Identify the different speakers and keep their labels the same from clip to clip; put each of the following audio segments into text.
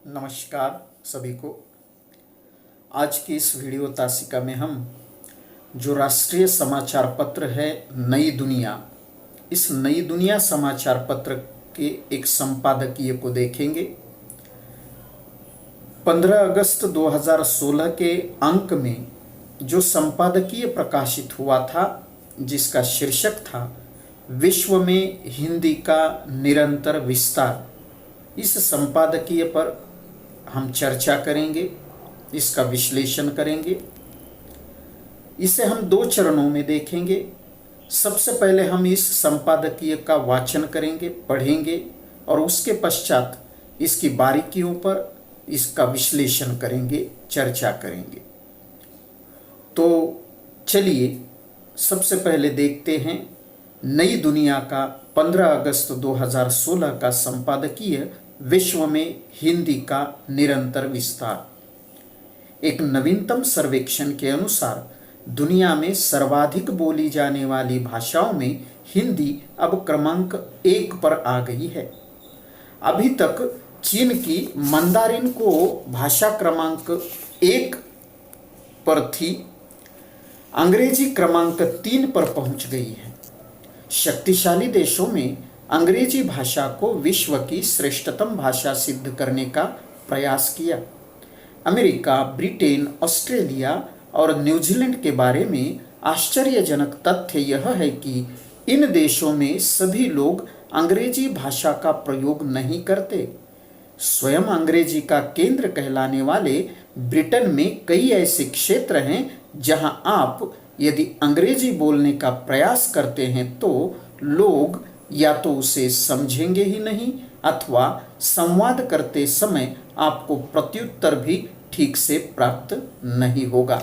Speaker 1: नमस्कार सभी को। आज की इस वीडियो तासिका में हम जो राष्ट्रीय समाचार पत्र है नई दुनिया, इस नई दुनिया समाचार पत्र के एक संपादकीय को देखेंगे। 15 अगस्त 2016 के अंक में जो संपादकीय प्रकाशित हुआ था, जिसका शीर्षक था विश्व में हिंदी का निरंतर विस्तार, इस संपादकीय पर हम चर्चा करेंगे, इसका विश्लेषण करेंगे। इसे हम 2 चरणों में देखेंगे। सबसे पहले हम इस संपादकीय का वाचन करेंगे, पढ़ेंगे और उसके पश्चात इसकी बारीकियों पर इसका विश्लेषण करेंगे, चर्चा करेंगे। तो चलिए सबसे पहले देखते हैं नई दुनिया का 15 अगस्त 2016 का संपादकीय विश्व में हिंदी का निरंतर विस्तार। एक नवीनतम सर्वेक्षण के अनुसार दुनिया में सर्वाधिक बोली जाने वाली भाषाओं में हिंदी अब क्रमांक 1 पर आ गई है। अभी तक चीन की मंदारिन को भाषा क्रमांक 1 पर थी, अंग्रेजी क्रमांक 3 पर पहुंच गई है। शक्तिशाली देशों में अंग्रेजी भाषा को विश्व की श्रेष्ठतम भाषा सिद्ध करने का प्रयास किया। अमेरिका, ब्रिटेन, ऑस्ट्रेलिया और न्यूजीलैंड के बारे में आश्चर्यजनक तथ्य यह है कि इन देशों में सभी लोग अंग्रेजी भाषा का प्रयोग नहीं करते। स्वयं अंग्रेजी का केंद्र कहलाने वाले ब्रिटेन में कई ऐसे क्षेत्र हैं जहां आप यदि अंग्रेजी बोलने का प्रयास करते हैं तो लोग या तो उसे समझेंगे ही नहीं अथवा संवाद करते समय आपको प्रत्युत्तर भी ठीक से प्राप्त नहीं होगा।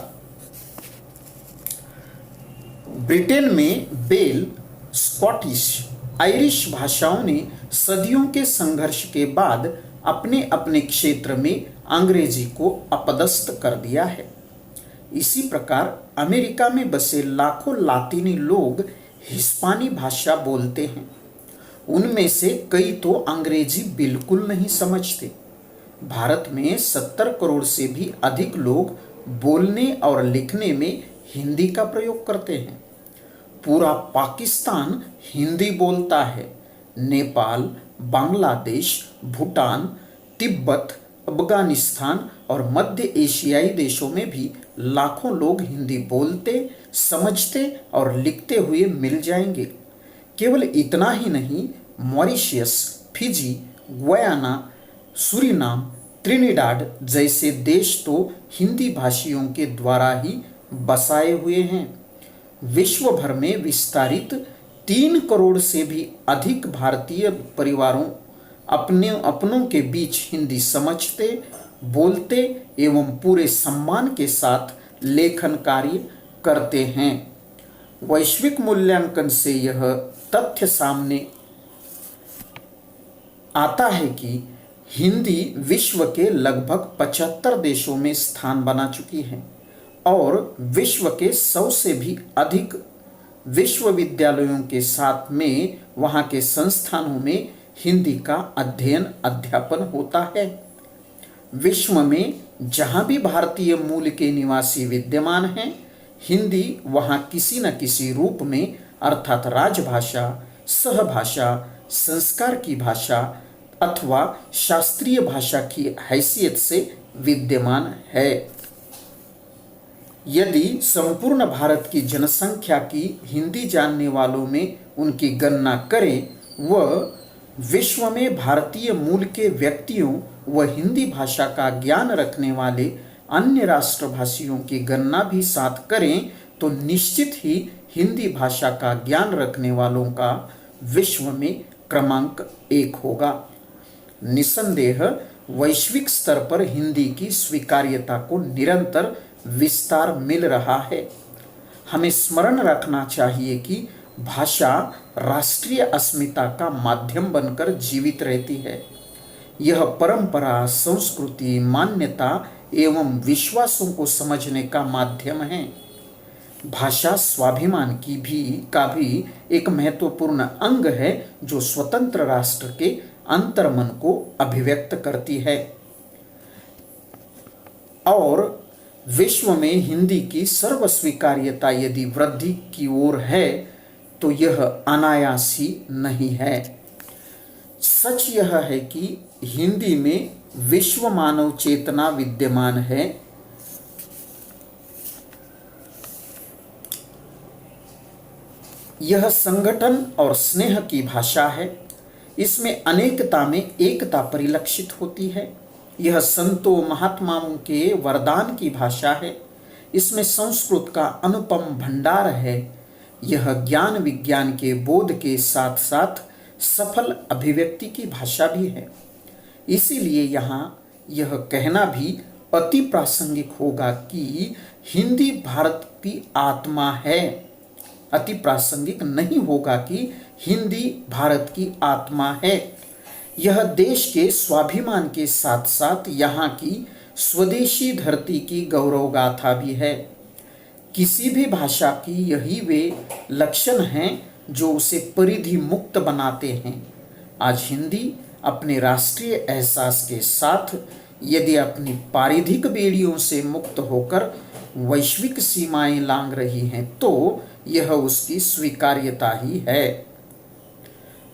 Speaker 1: ब्रिटेन में बेल, स्कॉटिश, आयरिश भाषाओं ने सदियों के संघर्ष के बाद अपने अपने क्षेत्र में अंग्रेजी को अपदस्थ कर दिया है। इसी प्रकार अमेरिका में बसे लाखों लातीनी लोग हिस्पानी भाषा बोलते हैं। उनमें से कई तो अंग्रेजी बिल्कुल नहीं समझते। भारत में 70 करोड़ से भी अधिक लोग बोलने और लिखने में हिंदी का प्रयोग करते हैं। पूरा पाकिस्तान हिंदी बोलता है। नेपाल, बांग्लादेश, भूटान, तिब्बत, अफगानिस्तान और मध्य एशियाई देशों में भी लाखों लोग हिंदी बोलते, समझते और लिखते हुए मिल जाएंगे। केवल इतना ही नहीं, मॉरिशस, फिजी, गुयाना, सूरीनाम, त्रिनिडाद जैसे देश तो हिंदी भाषियों के द्वारा ही बसाए हुए हैं। विश्व भर में विस्तारित 3 करोड़ से भी अधिक भारतीय परिवारों अपनों के बीच हिंदी समझते, बोलते एवं पूरे सम्मान के साथ लेखन कार्य करते हैं। वैश्विक मूल्यांकन से यह तथ्य सामने आता है कि हिंदी विश्व के लगभग 75 देशों में स्थान बना चुकी है और विश्व के 100 से भी अधिक विश्वविद्यालयों के साथ में वहाँ के संस्थानों में हिंदी का अध्ययन अध्यापन होता है। विश्व में जहाँ भी भारतीय मूल के निवासी विद्यमान हैं, हिंदी वहाँ किसी न किसी रूप में अर्थात राजभाषा, सहभाषा, संस्कार की भाषा अथवा शास्त्रीय भाषा की हैसियत से विद्यमान है। यदि संपूर्ण भारत की जनसंख्या की हिंदी जानने वालों में उनकी गणना करें, वह विश्व में भारतीय मूल के व्यक्तियों व हिंदी भाषा का ज्ञान रखने वाले अन्य राष्ट्रभाषियों की गणना भी साथ करें तो निश्चित ही हिंदी भाषा का ज्ञान रखने वालों का विश्व में क्रमांक 1 होगा। निसंदेह वैश्विक स्तर पर हिंदी की स्वीकार्यता को निरंतर विस्तार मिल रहा है। हमें स्मरण रखना चाहिए कि भाषा राष्ट्रीय अस्मिता का माध्यम बनकर जीवित रहती है। यह परंपरा, संस्कृति, मान्यता एवं विश्वासों को समझने का माध्यम है। भाषा स्वाभिमान का भी एक महत्वपूर्ण अंग है जो स्वतंत्र राष्ट्र के अंतर्मन को अभिव्यक्त करती है। और विश्व में हिंदी की सर्वस्वीकार्यता यदि वृद्धि की ओर है तो यह अनायास ही नहीं है। सच यह है कि हिंदी में विश्व मानव चेतना विद्यमान है। यह संगठन और स्नेह की भाषा है। इसमें अनेकता में एकता परिलक्षित होती है। यह संतों महात्माओं के वरदान की भाषा है। इसमें संस्कृत का अनुपम भंडार है। यह ज्ञान विज्ञान के बोध के साथ साथ सफल अभिव्यक्ति की भाषा भी है। इसीलिए यहाँ यह कहना भी अति प्रासंगिक होगा कि हिंदी भारत की आत्मा है। अति प्रासंगिक नहीं होगा कि हिंदी भारत की आत्मा है। यह देश के स्वाभिमान के साथ साथ यहाँ की स्वदेशी धरती की गौरव गाथा भी है। किसी भी भाषा की यही वे लक्षण हैं जो उसे परिधि मुक्त बनाते हैं। आज हिंदी अपने राष्ट्रीय एहसास के साथ यदि अपनी पारिधिक बेड़ियों से मुक्त होकर वैश्विक सीमाएं लांघ रही हैं तो यह उसकी स्वीकार्यता ही है।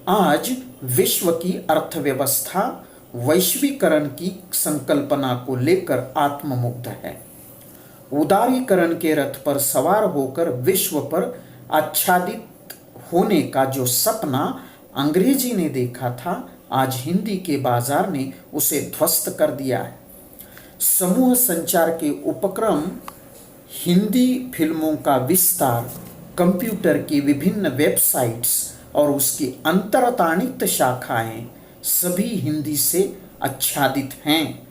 Speaker 1: आज विश्व की अर्थव्यवस्था वैश्वीकरण की संकल्पना को लेकर आत्ममुग्ध है। उदारीकरण के रथ पर सवार होकर विश्व पर आच्छादित होने का जो सपना अंग्रेजी ने देखा था, आज हिंदी के बाजार ने उसे ध्वस्त कर दिया है। समूह संचार के उपक्रम, हिंदी फिल्मों का विस्तार, कंप्यूटर की विभिन्न वेबसाइट्स और उसकी अंतरताणित शाखाएं सभी हिंदी से आच्छादित हैं।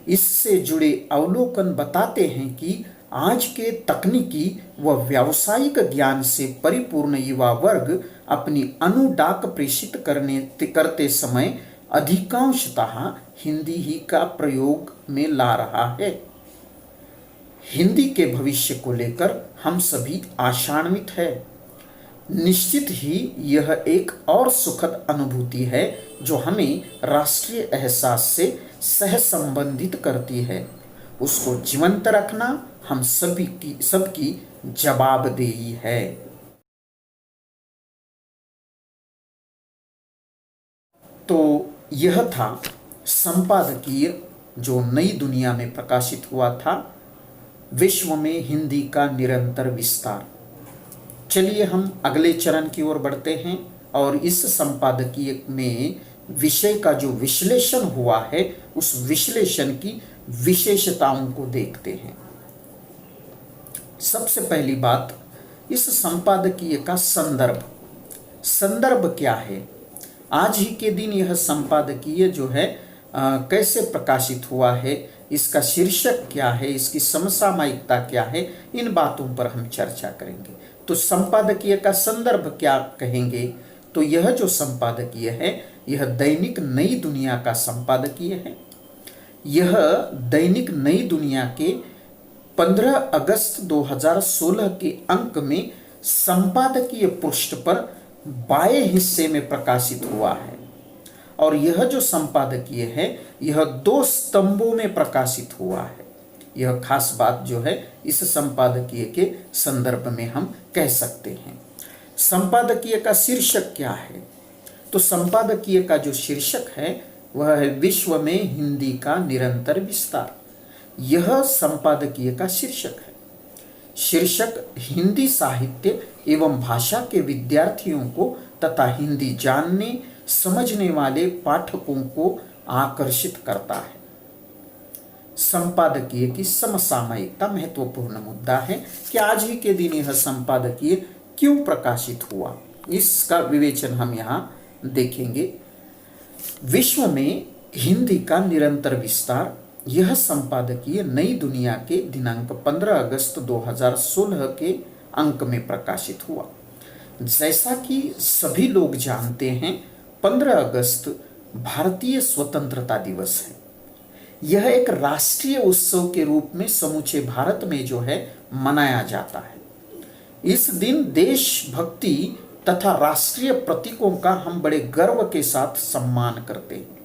Speaker 1: इससे जुड़े अवलोकन बताते हैं कि आज के तकनीकी व व्यावसायिक ज्ञान से परिपूर्ण युवा वर्ग अपनी अनुडाक प्रेषित करते समय अधिकांशतः हिंदी ही का प्रयोग में ला रहा है। हिंदी के भविष्य को लेकर हम सभी आशान्वित हैं। निश्चित ही यह एक और सुखद अनुभूति है जो हमें राष्ट्रीय एहसास से सह संबंधित करती है। उसको जीवंत रखना हम सबकी जवाबदेही है। तो यह था संपादकीय जो नई दुनिया में प्रकाशित हुआ था, विश्व में हिंदी का निरंतर विस्तार। चलिए हम अगले चरण की ओर बढ़ते हैं और इस संपादकीय में विषय का जो विश्लेषण हुआ है उस विश्लेषण की विशेषताओं को देखते हैं। सबसे पहली बात, इस संपादकीय का संदर्भ क्या है। आज ही के दिन यह संपादकीय जो है कैसे प्रकाशित हुआ है, इसका शीर्षक क्या है, इसकी समसामयिकता क्या है, इन बातों पर हम चर्चा करेंगे। तो संपादकीय का संदर्भ क्या कहेंगे, तो यह जो संपादकीय है यह दैनिक नई दुनिया का संपादकीय है। यह दैनिक नई दुनिया के 15 अगस्त 2016 के अंक में संपादकीय पृष्ठ पर बाएं हिस्से में प्रकाशित हुआ है। और यह जो संपादकीय है यह 2 स्तंभों में प्रकाशित हुआ है। यह खास बात जो है इस संपादकीय के संदर्भ में हम कह सकते हैं। संपादकीय का शीर्षक क्या है, तो संपादकीय का जो शीर्षक है वह है विश्व में हिंदी का निरंतर विस्तार। यह संपादकीय का शीर्षक है। शीर्षक हिंदी साहित्य एवं भाषा के विद्यार्थियों को तथा हिंदी जानने समझने वाले पाठकों को आकर्षित करता है। संपादकीय की समसामयिकता महत्वपूर्ण मुद्दा है कि आज ही के दिन यह संपादकीय क्यों प्रकाशित हुआ, इसका विवेचन हम यहाँ देखेंगे। विश्व में हिंदी का निरंतर विस्तार, यह संपादकीय नई दुनिया के दिनांक 15 अगस्त 2016 के अंक में प्रकाशित हुआ। जैसा कि सभी लोग जानते हैं 15 अगस्त भारतीय स्वतंत्रता दिवस है। यह एक राष्ट्रीय उत्सव के रूप में समूचे भारत में जो है मनाया जाता है। इस दिन देशभक्ति तथा राष्ट्रीय प्रतीकों का हम बड़े गर्व के साथ सम्मान करते हैं।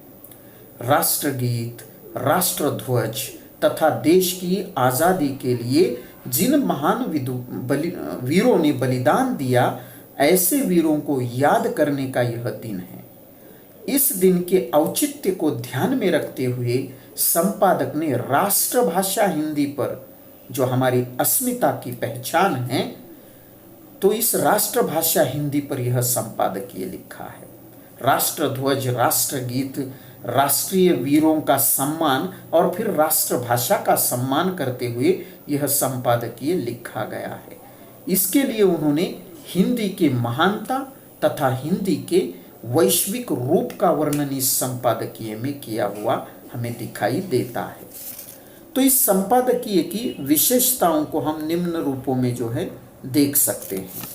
Speaker 1: राष्ट्रगीत, राष्ट्रध्वज, तथा देश की आज़ादी के लिए जिन महान वीरों ने बलिदान दिया, ऐसे वीरों को याद करने का यह दिन है। इस दिन के औचित्य को ध्यान में रखते हुए संपादक ने राष्ट्रभाषा हिंदी पर, जो हमारी अस्मिता की पहचान है, तो इस राष्ट्रभाषा हिंदी पर यह संपादकीय लिखा है। राष्ट्रध्वज, राष्ट्रगीत, राष्ट्रीय वीरों का सम्मान और फिर राष्ट्रभाषा का सम्मान करते हुए यह संपादकीय लिखा गया है। इसके लिए उन्होंने हिंदी की महानता तथा हिंदी के वैश्विक रूप का वर्णन इस संपादकीय में किया हुआ हमें दिखाई देता है। तो इस संपादकीय की विशेषताओं को हम निम्न रूपों में जो है देख सकते हैं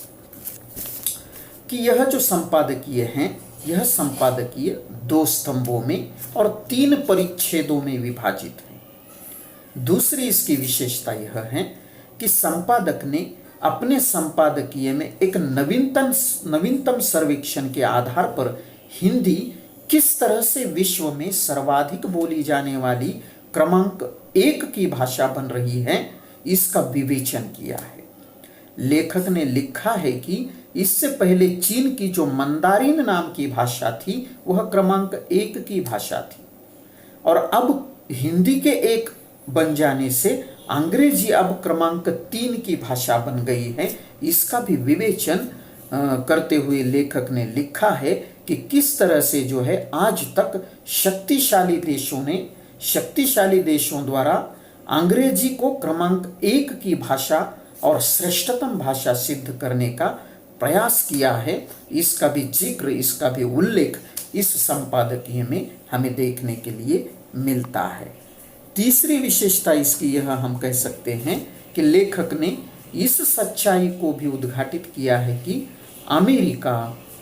Speaker 1: कि यह जो संपादकीय है, यह संपादकीय 2 स्तंभों में और 3 परिच्छेदों में विभाजित है। दूसरी इसकी विशेषता यह है कि संपादक ने अपने संपादकीय में एक नवीनतम सर्वेक्षण के आधार पर हिंदी किस तरह से विश्व में सर्वाधिक बोली जाने वाली क्रमांक 1 की भाषा बन रही है, इसका विवेचन किया है। लेखक ने लिखा है कि इससे पहले चीन की जो मंदारिन नाम की भाषा थी, वह क्रमांक 1 की भाषा थी, और अब हिंदी के 1 बन जाने से अंग्रेजी अब क्रमांक 3 की भाषा बन गई है। इसका भी विवेचन करते हुए लेखक ने लिखा है कि किस तरह से जो है आज तक शक्तिशाली देशों द्वारा अंग्रेजी को क्रमांक 1 की भाषा और श्रेष्ठतम भाषा सिद्ध करने का प्रयास किया है। इसका भी जिक्र, इसका भी उल्लेख इस संपादकीय में हमें देखने के लिए मिलता है। तीसरी विशेषता इसकी यह हम कह सकते हैं कि लेखक ने इस सच्चाई को भी उद्घाटित किया है कि अमेरिका,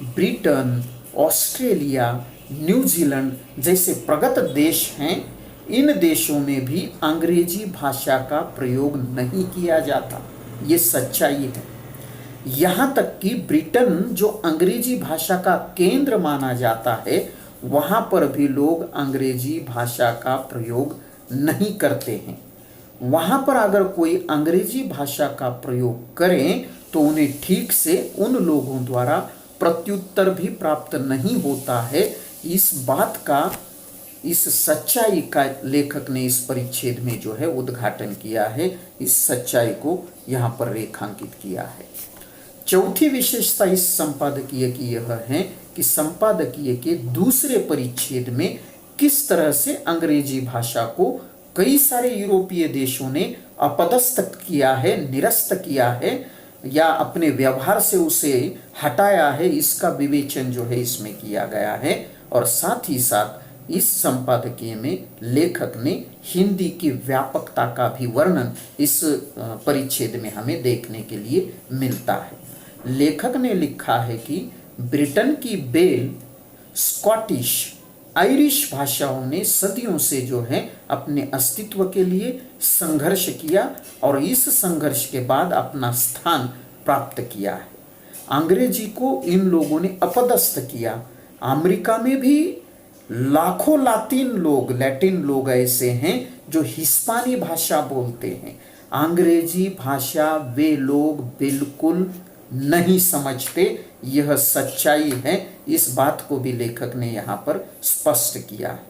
Speaker 1: ब्रिटेन, ऑस्ट्रेलिया, न्यूजीलैंड जैसे प्रगत देश हैं, इन देशों में भी अंग्रेजी भाषा का प्रयोग नहीं किया जाता। ये सच्चाई है। यहाँ तक कि ब्रिटेन, जो अंग्रेजी भाषा का केंद्र माना जाता है, वहाँ पर भी लोग अंग्रेजी भाषा का प्रयोग नहीं करते हैं। वहाँ पर अगर कोई अंग्रेजी भाषा का प्रयोग करें तो उन्हें ठीक से उन लोगों द्वारा प्रत्युत्तर भी प्राप्त नहीं होता है। इस बात का, इस सच्चाई का लेखक ने इस परिच्छेद में जो है उद्घाटन किया है। इस सच्चाई को यहाँ पर रेखांकित किया है। चौथी विशेषता इस संपादकीय की यह है कि संपादकीय के दूसरे परिच्छेद में किस तरह से अंग्रेजी भाषा को कई सारे यूरोपीय देशों ने अपदस्थ किया है, निरस्त किया है या अपने व्यवहार से उसे हटाया है, इसका विवेचन जो है इसमें किया गया है। और साथ ही साथ इस संपादकीय में लेखक ने हिंदी की व्यापकता का भी वर्णन इस परिच्छेद में हमें देखने के लिए मिलता है। लेखक ने लिखा है कि ब्रिटेन की बेल, स्कॉटिश, आयरिश भाषाओं ने सदियों से जो है अपने अस्तित्व के लिए संघर्ष किया और इस संघर्ष के बाद अपना स्थान प्राप्त किया है। अंग्रेजी को इन लोगों ने अपदस्थ किया। अमेरिका में भी लाखों लैटिन लोग ऐसे हैं जो हिस्पानी भाषा बोलते हैं। अंग्रेजी भाषा वे लोग बिल्कुल नहीं समझते। यह सच्चाई है। इस बात को भी लेखक ने यहाँ पर स्पष्ट किया है।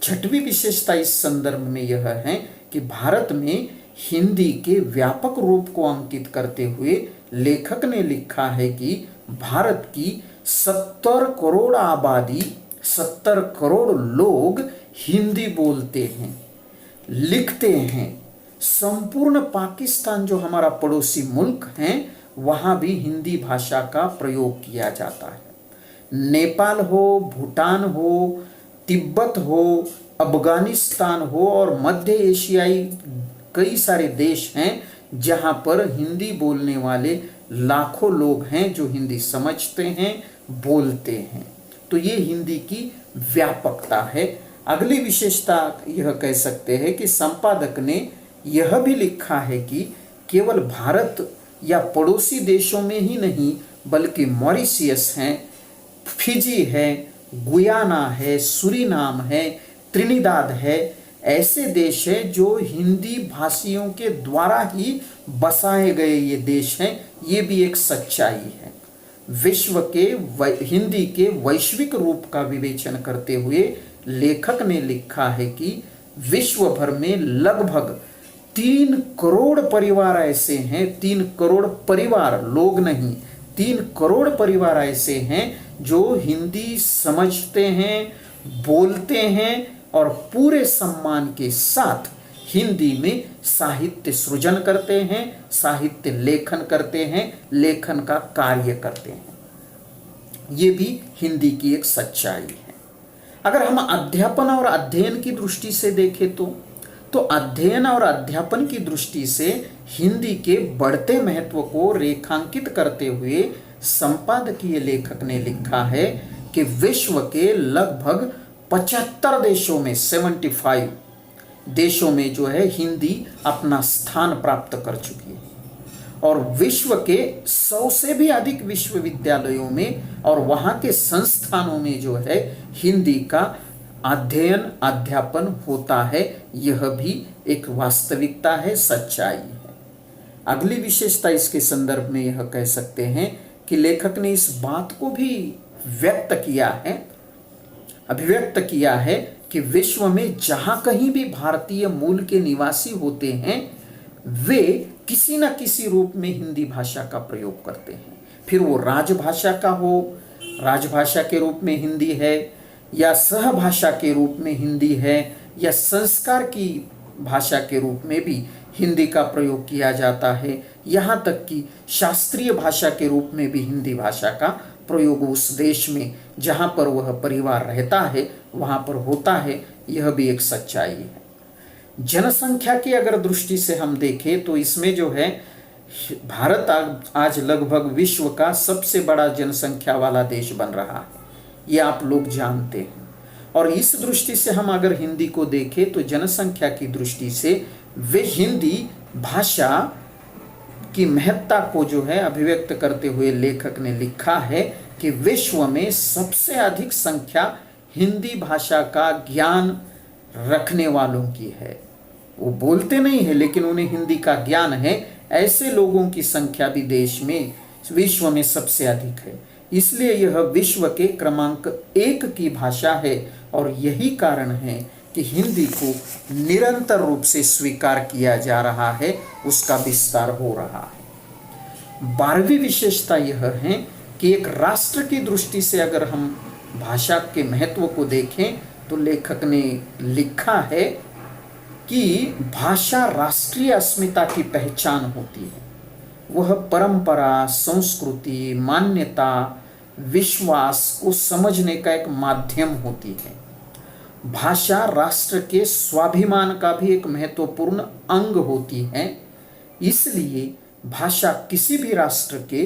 Speaker 1: छठवीं विशेषता इस संदर्भ में यह है कि भारत में हिंदी के व्यापक रूप को अंकित करते हुए लेखक ने लिखा है कि भारत की 70 करोड़ आबादी, 70 करोड़ लोग हिंदी बोलते हैं, लिखते हैं। संपूर्ण पाकिस्तान जो हमारा पड़ोसी मुल्क है, वहाँ भी हिंदी भाषा का प्रयोग किया जाता है। नेपाल हो, भूटान हो, तिब्बत हो, अफगानिस्तान हो और मध्य एशियाई कई सारे देश हैं जहाँ पर हिंदी बोलने वाले लाखों लोग हैं जो हिंदी समझते हैं, बोलते हैं। तो ये हिंदी की व्यापकता है। अगली विशेषता यह कह सकते हैं कि संपादक ने यह भी लिखा है कि केवल भारत या पड़ोसी देशों में ही नहीं बल्कि मॉरिशियस है, फिजी है, गुयाना है, सूरीनाम है, त्रिनिदाद है, ऐसे देश है जो हिंदी भाषियों के द्वारा ही बसाए गए ये देश हैं, ये भी एक सच्चाई है। विश्व के हिंदी के वैश्विक रूप का विवेचन करते हुए लेखक ने लिखा है कि विश्व भर में लगभग 3 करोड़ परिवार ऐसे हैं, 3 करोड़ परिवार, लोग नहीं, 3 करोड़ परिवार ऐसे हैं जो हिंदी समझते हैं, बोलते हैं और पूरे सम्मान के साथ हिंदी में साहित्य सृजन करते हैं, साहित्य लेखन करते हैं, लेखन का कार्य करते हैं। ये भी हिंदी की एक सच्चाई है। अगर हम अध्यापन और अध्ययन की दृष्टि से देखें तो अध्ययन और अध्यापन की दृष्टि से हिंदी के बढ़ते महत्व को रेखांकित करते हुए संपादकीय लेखक ने लिखा है कि विश्व के लगभग 75 देशों में 75 देशों में जो है हिंदी अपना स्थान प्राप्त कर चुकी है और विश्व के 100 से भी अधिक विश्वविद्यालयों में और वहाँ के संस्थानों में जो है हिंदी का अध्ययन अध्यापन होता है। यह भी एक वास्तविकता है, सच्चाई है। अगली विशेषता इसके संदर्भ में यह कह सकते हैं कि लेखक ने इस बात को भी अभिव्यक्त किया है कि विश्व में जहाँ कहीं भी भारतीय मूल के निवासी होते हैं वे किसी न किसी रूप में हिंदी भाषा का प्रयोग करते हैं। फिर वो राजभाषा का हो, राजभाषा के रूप में हिंदी है, या सहभाषा के रूप में हिंदी है, या संस्कार की भाषा के रूप में भी हिंदी का प्रयोग किया जाता है। यहाँ तक कि शास्त्रीय भाषा के रूप में भी हिंदी भाषा का प्रयोग उस देश में जहाँ पर वह परिवार रहता है वहाँ पर होता है। यह भी एक सच्चाई है। जनसंख्या की अगर दृष्टि से हम देखें तो इसमें जो है भारत आज लगभग विश्व का सबसे बड़ा जनसंख्या वाला देश बन रहा है, ये आप लोग जानते हैं। और इस दृष्टि से हम अगर हिंदी को देखें तो जनसंख्या की दृष्टि से वे हिंदी भाषा की महत्ता को जो है अभिव्यक्त करते हुए लेखक ने लिखा है कि विश्व में सबसे अधिक संख्या हिंदी भाषा का ज्ञान रखने वालों की है। वो बोलते नहीं है लेकिन उन्हें हिंदी का ज्ञान है। ऐसे लोगों की संख्या भी देश में विश्व में सबसे अधिक है। इसलिए यह विश्व के क्रमांक 1 की भाषा है और यही कारण है कि हिंदी को निरंतर रूप से स्वीकार किया जा रहा है, उसका विस्तार हो रहा है। 12वीं विशेषता यह है कि एक राष्ट्र की दृष्टि से अगर हम भाषा के महत्व को देखें तो लेखक ने लिखा है कि भाषा राष्ट्रीय अस्मिता की पहचान होती है। वह परंपरा, संस्कृति, मान्यता, विश्वास को समझने का एक माध्यम होती है। भाषा राष्ट्र के स्वाभिमान का भी एक महत्वपूर्ण अंग होती है। इसलिए भाषा किसी भी राष्ट्र के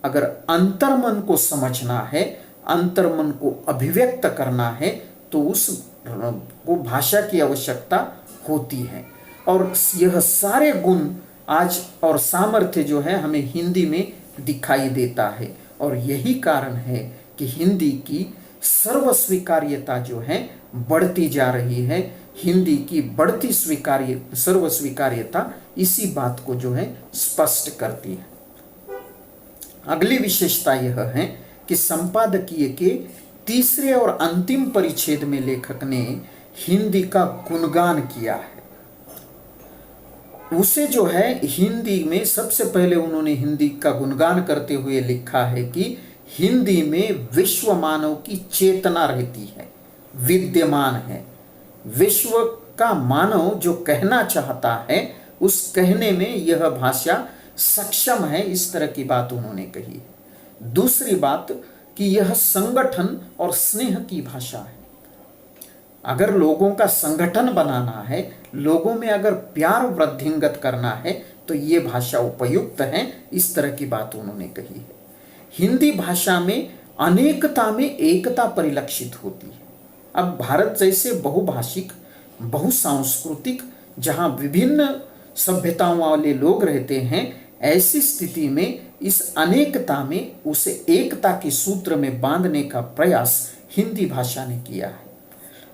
Speaker 1: अगर अंतर्मन को समझना है, अंतर्मन को अभिव्यक्त करना है तो उस को भाषा की आवश्यकता होती है। और यह सारे गुण आज और सामर्थ्य जो है हमें हिंदी में दिखाई देता है और यही कारण है कि हिंदी की सर्वस्वीकार्यता जो है बढ़ती जा रही है। हिंदी की बढ़ती सर्वस्वीकार्यता इसी बात को जो है स्पष्ट करती है। अगली विशेषता यह है कि संपादकीय के तीसरे और अंतिम परिच्छेद में लेखक ने हिंदी का गुणगान किया है। उसे जो है हिंदी में सबसे पहले उन्होंने हिंदी का गुणगान करते हुए लिखा है कि हिंदी में विश्व मानव की चेतना रहती है, विद्यमान है। विश्व का मानव जो कहना चाहता है उस कहने में यह भाषा सक्षम है, इस तरह की बात उन्होंने कही है। दूसरी बात कि यह संगठन और स्नेह की भाषा है। अगर लोगों का संगठन बनाना है, लोगों में अगर प्यार वृद्धिंगत करना है तो ये भाषा उपयुक्त है, इस तरह की बात उन्होंने कही है। हिंदी भाषा में अनेकता में एकता परिलक्षित होती है। अब भारत जैसे बहुभाषिक, बहुसांस्कृतिक, जहाँ विभिन्न सभ्यताओं वाले लोग रहते हैं, ऐसी स्थिति में इस अनेकता में उसे एकता के सूत्र में बांधने का प्रयास हिंदी भाषा ने किया है।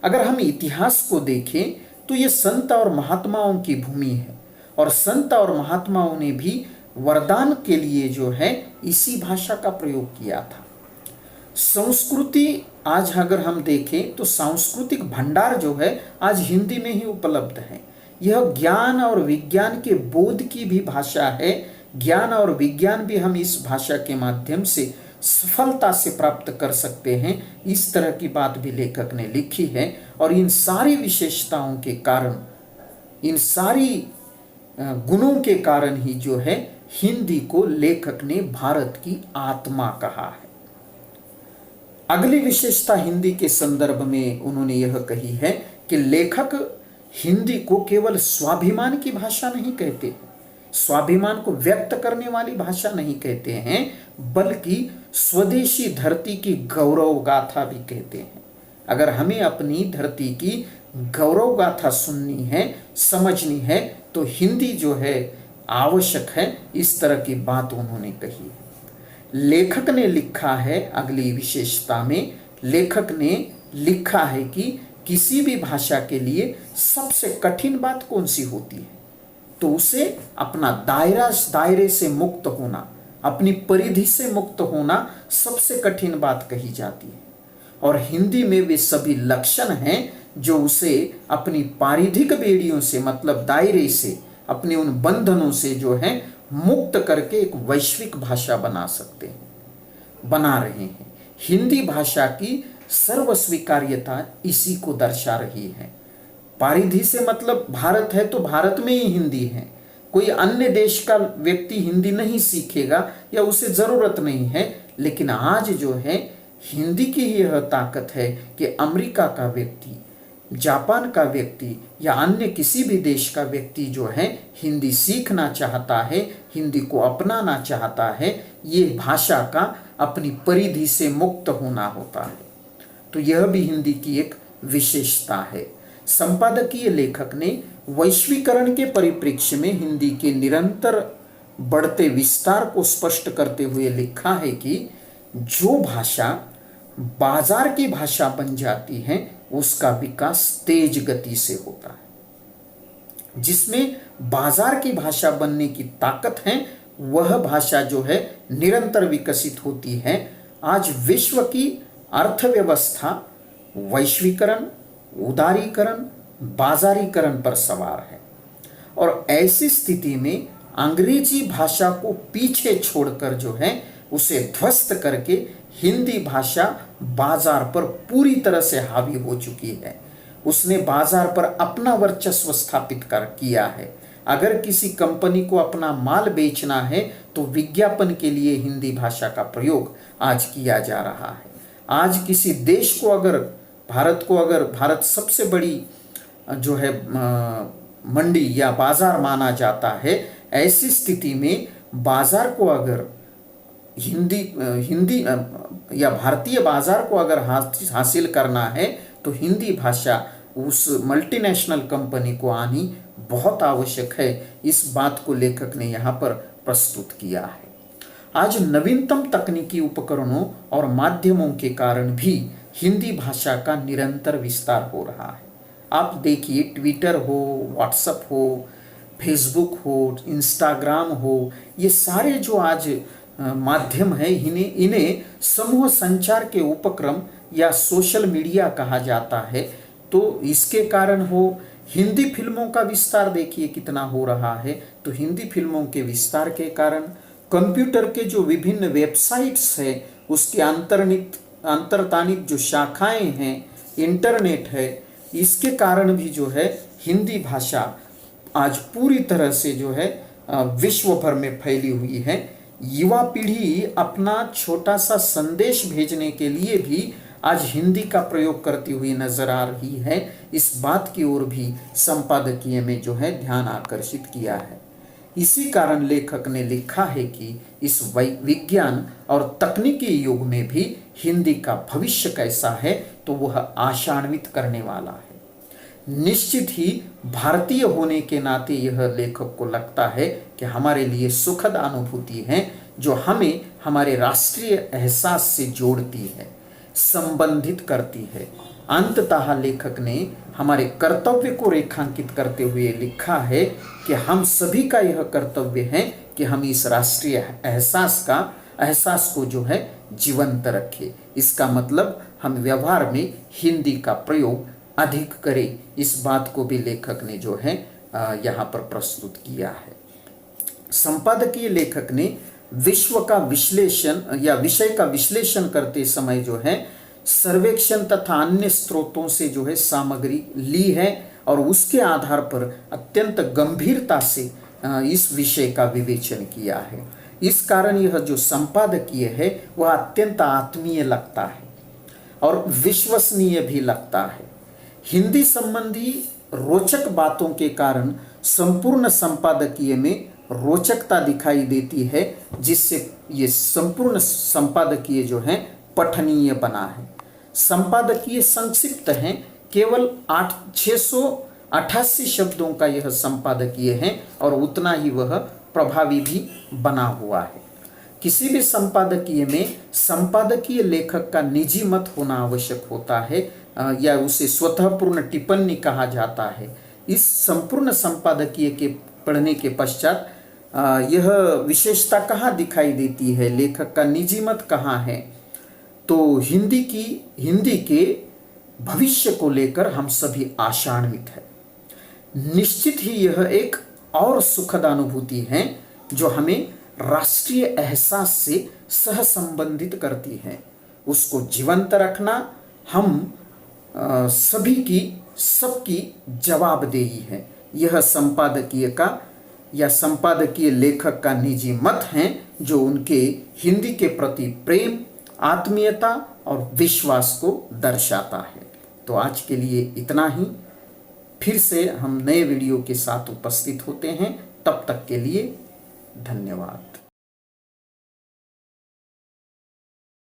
Speaker 1: अगर हम इतिहास को देखें तो ये संत और महात्माओं की भूमि है, और संत और महात्माओं ने भी वरदान के लिए जो है इसी भाषा का प्रयोग किया था। संस्कृति आज अगर हम देखें तो सांस्कृतिक भंडार जो है आज हिंदी में ही उपलब्ध है। यह ज्ञान और विज्ञान के बोध की भी भाषा है। ज्ञान और विज्ञान भी हम इस भाषा के माध्यम से सफलता से प्राप्त कर सकते हैं, इस तरह की बात भी लेखक ने लिखी है। और इन सारी विशेषताओं के कारण, इन सारी गुणों के कारण ही जो है हिंदी को लेखक ने भारत की आत्मा कहा है। अगली विशेषता हिंदी के संदर्भ में उन्होंने यह कही है कि लेखक हिंदी को केवल स्वाभिमान की भाषा नहीं कहते, स्वाभिमान को व्यक्त करने वाली भाषा नहीं कहते हैं, बल्कि स्वदेशी धरती की गौरव गाथा भी कहते हैं। अगर हमें अपनी धरती की गौरव गाथा सुननी है, समझनी है, तो हिंदी जो है आवश्यक है। इस तरह की बात उन्होंने कही है। लेखक ने लिखा है, अगली विशेषता में लेखक ने लिखा है कि किसी भी भाषा के लिए सबसे कठिन बात कौन सी होती है, तो उसे अपना दायरे से मुक्त होना, अपनी परिधि से मुक्त होना सबसे कठिन बात कही जाती है। और हिंदी में वे सभी लक्षण हैं जो उसे अपनी पारिधिक बेड़ियों से, मतलब दायरे से, अपने उन बंधनों से जो है मुक्त करके एक वैश्विक भाषा बना सकते हैं, बना रहे हैं। हिंदी भाषा की सर्वस्वीकार्यता इसी को दर्शा रही है। पारिधि से मतलब भारत है तो भारत में ही हिंदी है, कोई अन्य देश का व्यक्ति हिंदी नहीं सीखेगा या उसे ज़रूरत नहीं है। लेकिन आज जो है हिंदी की यह ताकत है कि अमेरिका का व्यक्ति, जापान का व्यक्ति या अन्य किसी भी देश का व्यक्ति जो है हिंदी सीखना चाहता है, हिंदी को अपनाना चाहता है, ये भाषा का अपनी परिधि से मुक्त होना होता है। तो यह भी हिंदी की एक विशेषता है। संपादकीय लेखक ने वैश्वीकरण के परिप्रेक्ष्य में हिंदी के निरंतर बढ़ते विस्तार को स्पष्ट करते हुए लिखा है कि जो भाषा बाजार की भाषा बन जाती है उसका विकास तेज गति से होता है। जिसमें बाजार की भाषा बनने की ताकत है वह भाषा जो है निरंतर विकसित होती है। आज विश्व की अर्थव्यवस्था वैश्वीकरण, उदारीकरण, बाजारीकरण पर सवार है, और ऐसी स्थिति में अंग्रेजी भाषा को पीछे छोड़कर जो है उसे ध्वस्त करके हिंदी भाषा बाजार पर पूरी तरह से हावी हो चुकी है। उसने बाजार पर अपना वर्चस्व स्थापित किया है। अगर किसी कंपनी को अपना माल बेचना है तो विज्ञापन के लिए हिंदी भाषा का प्रयोग आज किया जा रहा है। आज किसी देश को अगर, भारत सबसे बड़ी जो है मंडी या बाजार माना जाता है, ऐसी स्थिति में बाजार को अगर हिंदी या भारतीय बाजार को अगर हासिल करना है तो हिंदी भाषा उस मल्टीनेशनल कंपनी को आनी बहुत आवश्यक है। इस बात को लेखक ने यहाँ पर प्रस्तुत किया है। आज नवीनतम तकनीकी उपकरणों और माध्यमों के कारण भी हिंदी भाषा का निरंतर विस्तार हो रहा है। आप देखिए, ट्विटर हो, व्हाट्सएप हो, फेसबुक हो, इंस्टाग्राम हो, ये सारे जो आज माध्यम है, इन्हें समूह संचार के उपक्रम या सोशल मीडिया कहा जाता है। तो इसके कारण हो हिंदी फिल्मों का विस्तार देखिए कितना हो रहा है। तो हिंदी फिल्मों के विस्तार के कारण कंप्यूटर के जो विभिन्न वेबसाइट्स है, उसके अंतर्तानित जो शाखाएं हैं, इंटरनेट है, इसके कारण भी जो है हिंदी भाषा आज पूरी तरह से जो है विश्व भर में फैली हुई है। युवा पीढ़ी अपना छोटा सा संदेश भेजने के लिए भी आज हिंदी का प्रयोग करती हुई नजर आ रही है। इस बात की ओर भी संपादकीय में जो है ध्यान आकर्षित किया है। इसी कारण लेखक ने लिखा है कि इस विज्ञान और तकनीकी युग में भी हिंदी का भविष्य कैसा है तो वह आशान्वित करने वाला है। निश्चित ही भारतीय होने के नाते यह लेखक को लगता है कि हमारे लिए सुखद अनुभूति है जो हमें हमारे राष्ट्रीय एहसास से जोड़ती है, संबंधित करती है। अंततः लेखक ने हमारे कर्तव्य को रेखांकित करते हुए लिखा है कि हम सभी का यह कर्तव्य है कि हम इस राष्ट्रीय एहसास को जो है जीवंत रखें। इसका मतलब हम व्यवहार में हिंदी का प्रयोग अधिक करें। इस बात को भी लेखक ने जो है यहाँ पर प्रस्तुत किया है। संपादकीय लेखक ने विश्व का विश्लेषण या विषय का विश्लेषण करते समय जो है सर्वेक्षण तथा अन्य स्रोतों से जो है सामग्री ली है और उसके आधार पर अत्यंत गंभीरता से इस विषय का विवेचन किया है। इस कारण यह जो संपादकीय है वह अत्यंत आत्मीय लगता है और विश्वसनीय भी लगता है। हिंदी संबंधी रोचक बातों के कारण संपूर्ण संपादकीय में रोचकता दिखाई देती है, जिससे ये संपूर्ण संपादकीय जो है पठनीय बना है। संपादकीय संक्षिप्त है, केवल 688 शब्दों का यह संपादकीय है और उतना ही वह प्रभावी भी बना हुआ है। किसी भी संपादकीय में संपादकीय लेखक का निजी मत होना आवश्यक होता है या उसे स्वतःपूर्ण टिप्पणी कहा जाता है। इस संपूर्ण संपादकीय के पढ़ने के पश्चात यह विशेषता कहाँ दिखाई देती है, लेखक का निजी मत कहाँ है, तो हिंदी के भविष्य को लेकर हम सभी आशान्वित है। निश्चित ही यह एक और सुखद अनुभूति है जो हमें राष्ट्रीय एहसास से सहसंबंधित करती है। उसको जीवंत रखना हम सबकी जवाबदेही है। यह संपादकीय लेखक का निजी मत है जो उनके हिंदी के प्रति प्रेम, आत्मीयता और विश्वास को दर्शाता है। तो आज के लिए इतना ही। फिर से हम नए वीडियो के साथ उपस्थित होते हैं। तब तक के लिए धन्यवाद।